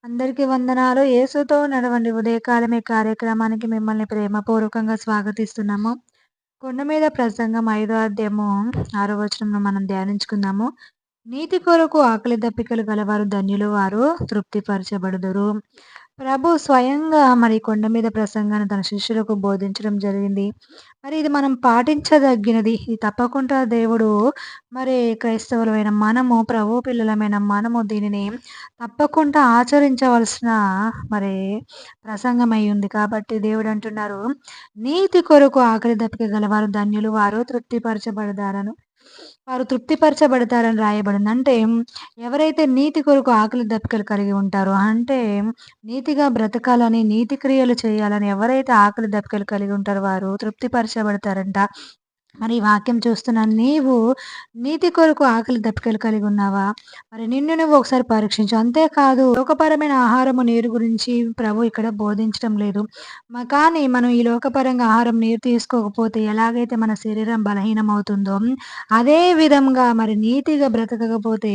అందరికీ వందనాలు. యేసుతో నడవండి ఉదయకాలమే కార్యక్రమానికి మిమ్మల్ని ప్రేమపూర్వకంగా స్వాగతిస్తున్నాము. కొండ మీద ప్రసంగం 5 అధ్యాయము 6 వచనంలో మనం ధ్యానించుకుందాము. నీతి కొరకు ఆకలి దప్పికలు గలవారు ధన్యులు, వారు తృప్తిపరచబడుదురు. ప్రభు స్వయంగా మరి కొండ మీద ప్రసంగాన్ని తన శిష్యులకు బోధించడం జరిగింది. మరి ఇది మనం పాటించదగినది. ఇది తప్పకుండా దేవుడు మరి క్రైస్తవులమైన మనము, ప్రభు పిల్లలమైన మనము దీనిని తప్పకుండా ఆచరించవలసిన మరి ప్రసంగమై ఉంది. కాబట్టి దేవుడు అంటున్నారు, నీతి కొరకు ఆకలి దప్పిక గలవారు ధన్యులు, వారు తృప్తిపరచబడతారను. వారు తృప్తిపరచబడతారని రాయబడింది. అంటే ఎవరైతే నీతి కొరకు ఆకలి దప్పికలు కలిగి ఉంటారో, అంటే నీతిగా బ్రతకాలని, నీతి క్రియలు చేయాలని ఎవరైతే ఆకలి దప్పికలు కలిగి ఉంటారో వారు తృప్తిపరచబడతారంట. మరి ఈ వాక్యం చూస్తున్న నీవు నీతి కొరకు ఆకలి దప్పికలు కలిగి ఉన్నావా? మరి నిన్ను నువ్వు ఒకసారి పరీక్షించు. అంతేకాదు లోకపరమైన ఆహారము, నీరు గురించి ప్రభు ఇక్కడ బోధించడం లేదు. కానీ మనం ఈ లోకపరంగా ఆహారం, నీరు తీసుకోకపోతే ఎలాగైతే మన శరీరం బలహీనమవుతుందో, అదే విధంగా మరి నీతిగా బ్రతకకపోతే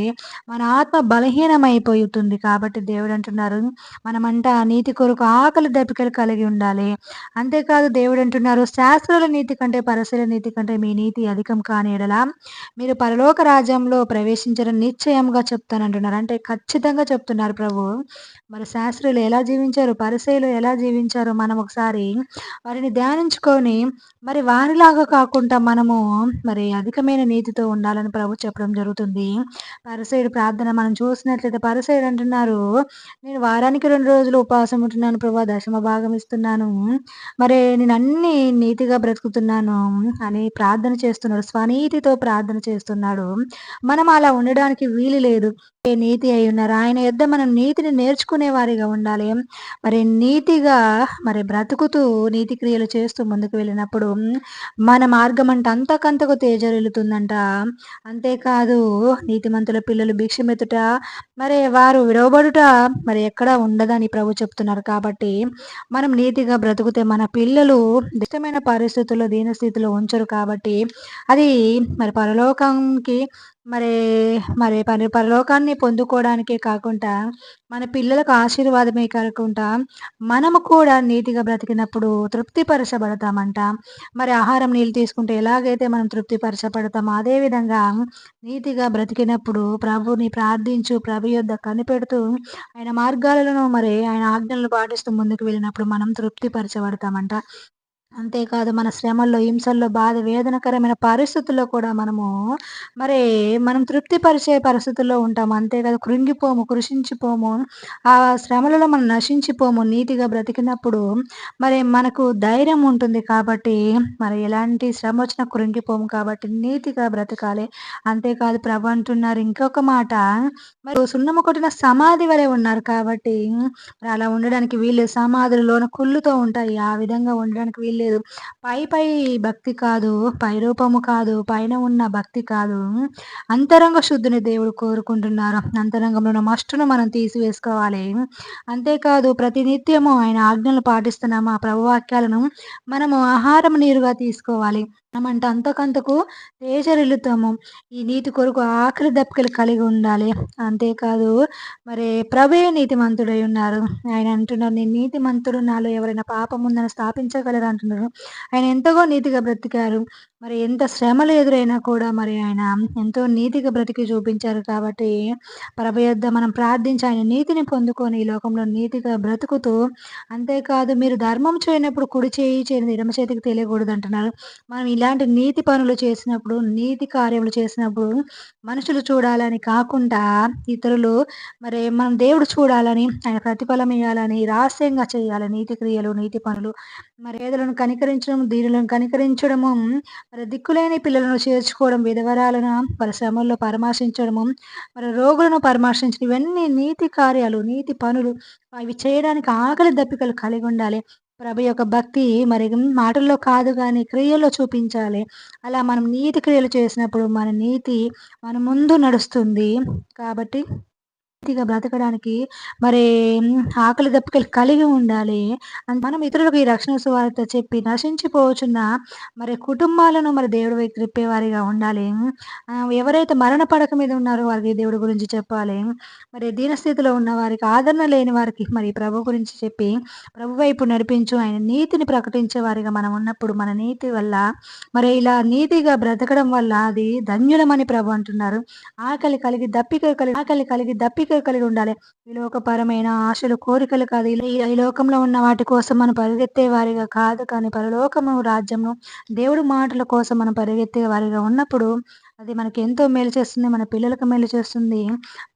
మన ఆత్మ బలహీనమైపోతుంది. కాబట్టి దేవుడు అంటున్నారు, మనమంట నీతి కొరకు ఆకలి దప్పికలు కలిగి ఉండాలి. అంతేకాదు దేవుడు అంటున్నారు, శాస్త్రుల నీతి కంటే పరిసయ్యుల నీతి కంటే మీ నీతి అధికం కాని యెడల మీరు పరలోక రాజ్యంలో ప్రవేశించరని నిశ్చయంగా చెప్తానంటున్నారు. అంటే ఖచ్చితంగా చెప్తున్నారు ప్రభు. మరి శాస్త్రులు ఎలా జీవించారు, పరిసయ్యులు ఎలా జీవించారో మనం ఒకసారి వారిని ధ్యానించుకొని మరి వారిలాగా కాకుండా మనము మరి అధికమైన నీతితో ఉండాలని ప్రభు చెప్పడం జరుగుతుంది. పరిసయ్యుడు ప్రార్థన మనం చూసినట్లయితే పరిసయ్యుడు అంటున్నారు, నేను వారానికి 2 రోజులు ఉపవాసం ఉంటున్నాను ప్రభా, దశమ భాగం ఇస్తున్నాను. మరి నేనన్నీ నీతిగా బ్రతుకుతున్నాను అని ప్రార్థన చేస్తున్నాడు. స్వనీతితో ప్రార్థన చేస్తున్నాడు. మనం అలా ఉండడానికి వీలు లేదు. ఏ నీతి అయ్యున్నారు. ఆయన యొద్ద మనం నీతిని నేర్చుకునే వారిగా ఉండాలి. మరి నీతిగా మరి బ్రతుకుతూ నీతి క్రియలు చేస్తూ ముందుకు వెళ్ళినప్పుడు మన మార్గమంట అంతకంతకు తేజరిల్లుతుందంట. అంతేకాదు నీతిమంతుల పిల్లలు భిక్షమెత్తుట, మరి వారు విడవబడుట మరి ఎక్కడా ఉండదని ప్రభు చెప్తున్నారు. కాబట్టి మనం నీతిగా బ్రతుకుతే మన పిల్లలు ఇష్టమైన పరిస్థితుల్లో, దీనస్థితిలో ఉంచరు. కాబట్టి అది మరి పరలోకంకి మరి మరి పరలోకాన్ని పొందుకోవడానికే కాకుండా మన పిల్లలకు ఆశీర్వాదమే కాకుండా మనము కూడా నీతిగా బ్రతికినప్పుడు తృప్తిపరచబడతామంట. మరి ఆహారం, నీళ్ళు తీసుకుంటే ఎలాగైతే మనం తృప్తిపరచబడతామో అదే విధంగా నీతిగా బ్రతికినప్పుడు ప్రభుని ప్రార్థించు, ప్రభు యొద్ద కనిపెడుతూ ఆయన మార్గాలను మరి ఆయన ఆజ్ఞలను పాటిస్తూ ముందుకు వెళ్ళినప్పుడు మనం తృప్తిపరచబడతామంట. అంతేకాదు మన శ్రమల్లో, హింసల్లో, బాధ, వేదనకరమైన పరిస్థితుల్లో కూడా మరి మనం తృప్తిపరిచే పరిస్థితుల్లో ఉంటాము. అంతేకాదు కృంగిపోము, కృషించిపోము. ఆ శ్రమలలో మనం నశించిపోము. నీతిగా బ్రతికినప్పుడు మరి మనకు ధైర్యం ఉంటుంది కాబట్టి మరి ఎలాంటి శ్రమ వచ్చినా కృంగిపోము. కాబట్టి నీతిగా బ్రతకాలి. అంతేకాదు ప్రభు అంటున్నారు ఇంకొక మాట, మరి సున్నము కొట్టిన సమాధి వలె ఉన్నారు కాబట్టి మరి అలా ఉండడానికి వీల్లేదు. సమాధులలోన కుళ్ళుతో ఉంటాయి. ఆ విధంగా ఉండడానికి వీల్లేదు. పై భక్తి కాదు, పై రూపము కాదు, పైన ఉన్న భక్తి కాదు. అంతరంగ శుద్ధిని దేవుడు కోరుకుంటున్నారు. అంతరంగంలో ఉన్న మస్టును మనం తీసివేసుకోవాలి. అంతేకాదు ప్రతినిత్యము ఆయన ఆజ్ఞలు పాటిస్తున్నామా, ప్రభువాక్యాలను మనము ఆహారం, నీరుగా తీసుకోవాలి. మనమంట అంతకంతకు తేజరిల్లుతాము. ఈ నీతి కొరకు ఆఖరి దప్పికలు కలిగి ఉండాలి. అంతేకాదు మరి ప్రభువే నీతిమంతుడై ఉన్నారు. ఆయన అంటున్నారు, నేను నీతిమంతుడు, నాలో ఎవరైనా పాపం ఉందని స్థాపించగలరు అంటున్నారు. ఆయన ఎంతగో నీతిగా బ్రతికారు. మరి ఎంత శ్రమలు ఎదురైనా కూడా మరి ఆయన ఎంతో నీతిగా బ్రతికి చూపించారు. కాబట్టి ప్రభు యొద్ద మనం ప్రార్థించి ఆయన నీతిని పొందుకొని ఈ లోకంలో నీతిగా బ్రతుకుతూ, అంతేకాదు మీరు ధర్మం చేయనప్పుడు కుడి చేయి చేయనిది ఎడమ చేతికి తెలియకూడదు అంటున్నారు. మనం ఇలాంటి నీతి పనులు చేసినప్పుడు, నీతి కార్యములు చేసినప్పుడు మనుషులు చూడాలని కాకుండా ఇతరులు మరి మనం దేవుడు చూడాలని, ఆయన ప్రతిఫలం ఇయ్యాలని రహస్యంగా చేయాలి నీతి క్రియలు, నీతి పనులు. మరి పేదలను కనికరించడం, దీనులను కనికరించడము, మరి దిక్కులేని పిల్లలను చేర్చుకోవడం, విధవరాలను వారి శ్రమల్లో పరామర్శించడము, మరి రోగులను పరామర్శించడం, ఇవన్నీ నీతి కార్యాలు, నీతి పనులు. అవి చేయడానికి ఆకలి దప్పికలు కలిగి ఉండాలి. ప్రభు యొక్క భక్తి మరి మాటల్లో కాదు గానీ క్రియల్లో చూపించాలి. అలా మనం నీతి క్రియలు చేసినప్పుడు మన నీతి మన ముందు నడుస్తుంది. కాబట్టి నీతిగా బ్రతకడానికి మరి ఆకలి దప్పికలు కలిగి ఉండాలి. మనం ఇతరులకు ఈ రక్షణ సువార్త చెప్పి నశించిపోవచున్న మరి కుటుంబాలను మరి దేవుడి వైపు త్రిప్పేవారిగా ఉండాలి. ఎవరైతే మరణ పడక మీద ఉన్నారో వారికి దేవుడి గురించి చెప్పాలి. మరి దీనస్థితిలో ఉన్న వారికి, ఆదరణ లేని వారికి మరి ప్రభు గురించి చెప్పి, ప్రభు వైపు నడిపించు, ఆయన నీతిని ప్రకటించే వారిగా మనం ఉన్నప్పుడు, మన నీతి వల్ల మరి ఇలా నీతిగా బ్రతకడం వల్ల అది ధన్యులమని ప్రభు అంటున్నారు. ఆకలి కలిగి దప్పిక కలిగి ఉండాలి. ఈ లోకపరమైన ఆశలు, కోరికలు కాదు. ఈ లోకంలో ఉన్న వాటి కోసం మనం పరిగెత్తే వారిగా కాదు కానీ పరలోకము రాజ్యము, దేవుడి మాటల కోసం మనం పరిగెత్తే వారిగా ఉన్నప్పుడు అది మనకెంతో మేలు చేస్తుంది. మన పిల్లలకు మేలు చేస్తుంది.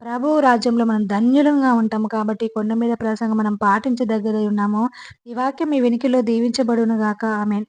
ప్రభువు రాజ్యంలో మనం ధన్యులంగా ఉంటాము కాబట్టి కొండ మీద ప్రసంగం మనం పాటించదగ్గదై ఉన్నాము. ఈ వాక్యం మీ వెనికిలో దీవించబడును గాక. ఆమేన్.